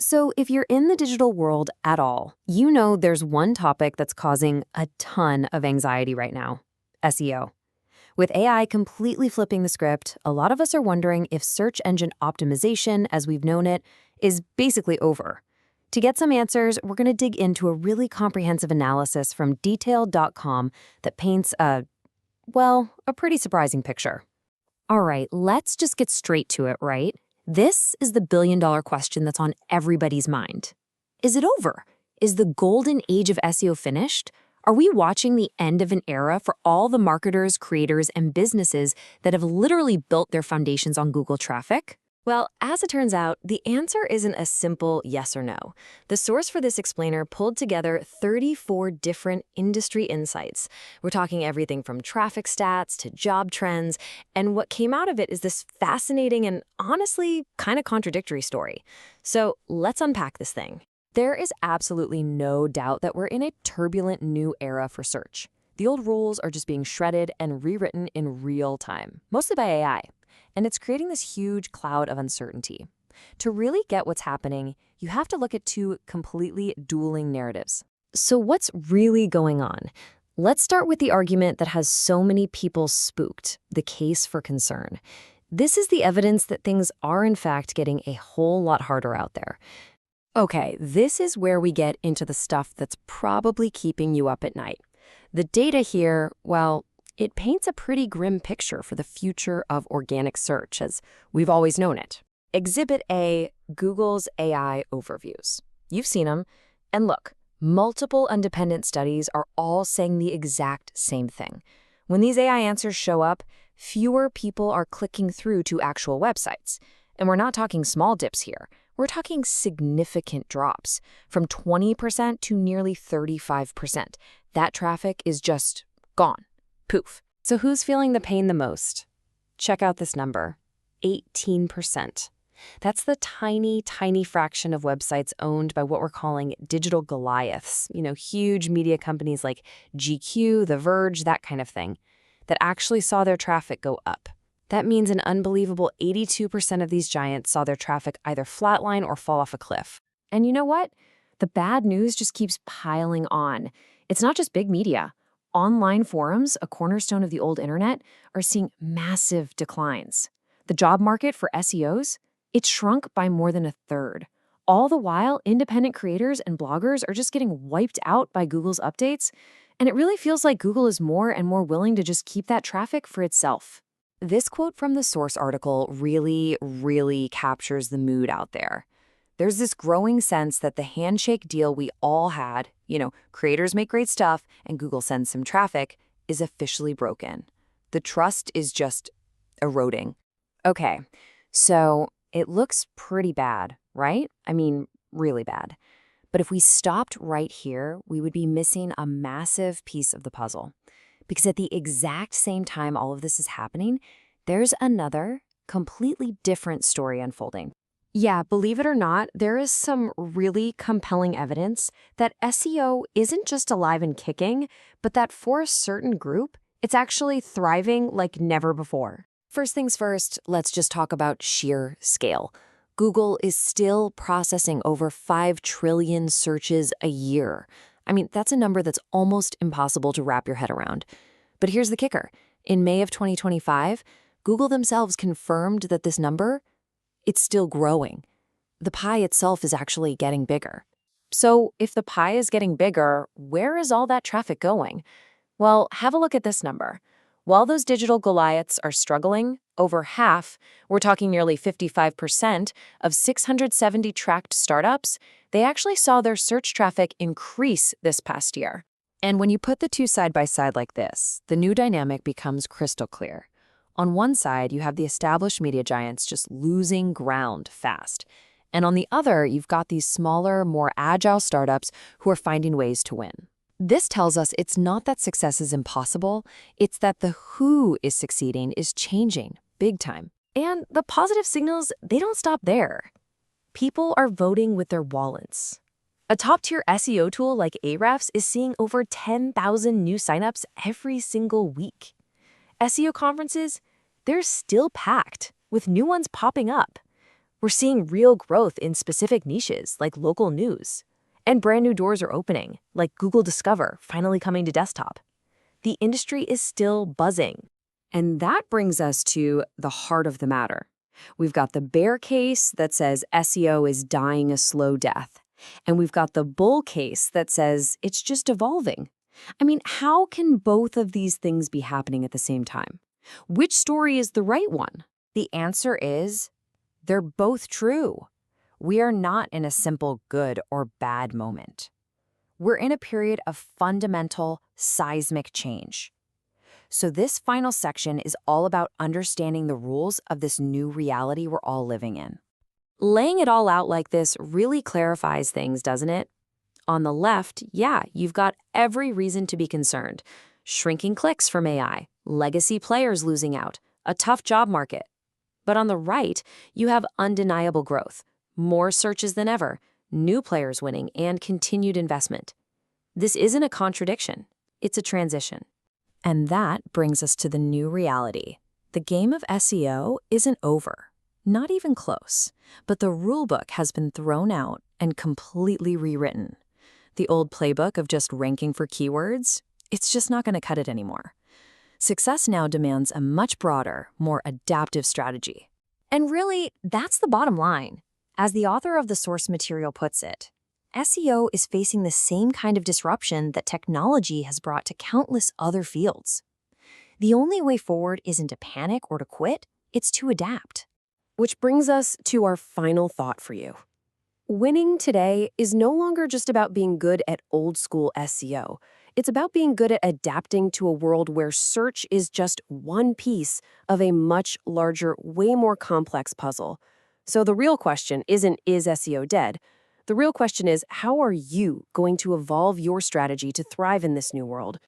So, if you're in the digital world at all, you know there's one topic that's causing a ton of anxiety right now: SEO. With AI completely flipping the script, a lot of us are wondering if search engine optimization, as we've known it, is basically over. To get some answers, we're going to dig into a really comprehensive analysis from detailed.com that paints a pretty surprising picture. All right, let's just get straight to it, right? This is the billion-dollar question that's on everybody's mind. Is it over? Is the golden age of SEO finished? Are we watching the end of an era for all the marketers, creators, and businesses that have literally built their foundations on Google traffic? Well, as it turns out, the answer isn't a simple yes or no. The source for this explainer pulled together 34 different industry insights. We're talking everything from traffic stats to job trends, and what came out of it is this fascinating and honestly kind of contradictory story. So let's unpack this thing. There is absolutely no doubt that we're in a turbulent new era for search. The old rules are just being shredded and rewritten in real time, mostly by AI. And it's creating this huge cloud of uncertainty. To really get what's happening, you have to look at two completely dueling narratives. So what's really going on? Let's start with the argument that has so many people spooked, the case for concern. This is the evidence that things are in fact getting a whole lot harder out there. Okay, this is where we get into the stuff that's probably keeping you up at night. The data here, well, it paints a pretty grim picture for the future of organic search as we've always known it. Exhibit A, Google's AI overviews. You've seen them. And look, multiple independent studies are all saying the exact same thing. When these AI answers show up, fewer people are clicking through to actual websites. And we're not talking small dips here. We're talking significant drops, from 20% to nearly 35%. That traffic is just gone. Poof. So who's feeling the pain the most? Check out this number, 18%. That's the tiny, tiny fraction of websites owned by what we're calling digital Goliaths, huge media companies like GQ, The Verge, that kind of thing, that actually saw their traffic go up. That means an unbelievable 82% of these giants saw their traffic either flatline or fall off a cliff. And you know what? The bad news just keeps piling on. It's not just big media. Online forums, a cornerstone of the old internet, are seeing massive declines. The job market for SEOs, it shrunk by more than a third. All the while, independent creators and bloggers are just getting wiped out by Google's updates, and it really feels like Google is more and more willing to just keep that traffic for itself. This quote from the source article really, really captures the mood out there. There's this growing sense that the handshake deal we all had, creators make great stuff and Google sends some traffic, is officially broken. The trust is just eroding. Okay, so it looks pretty bad, right? I mean, really bad. But if we stopped right here, we would be missing a massive piece of the puzzle. Because at the exact same time all of this is happening, there's another, completely different story unfolding. Yeah, believe it or not, there is some really compelling evidence that SEO isn't just alive and kicking, but that for a certain group, it's actually thriving like never before. First things first, let's just talk about sheer scale. Google is still processing over 5 trillion searches a year. I mean, that's a number that's almost impossible to wrap your head around. But here's the kicker. In May of 2025, Google themselves confirmed that this number, it's still growing. The pie itself is actually getting bigger. So if the pie is getting bigger, where is all that traffic going? Well, have a look at this number. While those digital Goliaths are struggling, over half, we're talking nearly 55% of 670 tracked startups, they actually saw their search traffic increase this past year. And when you put the two side by side like this, the new dynamic becomes crystal clear. On one side, you have the established media giants just losing ground fast. And on the other, you've got these smaller, more agile startups who are finding ways to win. This tells us it's not that success is impossible, it's that the who is succeeding is changing big time. And the positive signals, they don't stop there. People are voting with their wallets. A top-tier SEO tool like Ahrefs is seeing over 10,000 new signups every single week. SEO conferences, they're still packed, with new ones popping up. We're seeing real growth in specific niches like local news. And brand new doors are opening, like Google Discover finally coming to desktop. The industry is still buzzing. And that brings us to the heart of the matter. We've got the bear case that says SEO is dying a slow death. And we've got the bull case that says it's just evolving. I mean, how can both of these things be happening at the same time? Which story is the right one? The answer is they're both true. We are not in a simple good or bad moment. We're in a period of fundamental, seismic change. So this final section is all about understanding the rules of this new reality we're all living in. Laying it all out like this really clarifies things, doesn't it? On the left, yeah, you've got every reason to be concerned. Shrinking clicks from AI, legacy players losing out, a tough job market. But on the right, you have undeniable growth, more searches than ever, new players winning, and continued investment. This isn't a contradiction, it's a transition. And that brings us to the new reality. The game of SEO isn't over, not even close, but the rulebook has been thrown out and completely rewritten. The old playbook of just ranking for keywords, it's just not going to cut it anymore. Success now demands a much broader, more adaptive strategy. And really, that's the bottom line. As the author of the source material puts it, SEO is facing the same kind of disruption that technology has brought to countless other fields. The only way forward isn't to panic or to quit, it's to adapt. Which brings us to our final thought for you. Winning today is no longer just about being good at old-school SEO. It's about being good at adapting to a world where search is just one piece of a much larger, way more complex puzzle. So the real question isn't, is SEO dead? The real question is, how are you going to evolve your strategy to thrive in this new world?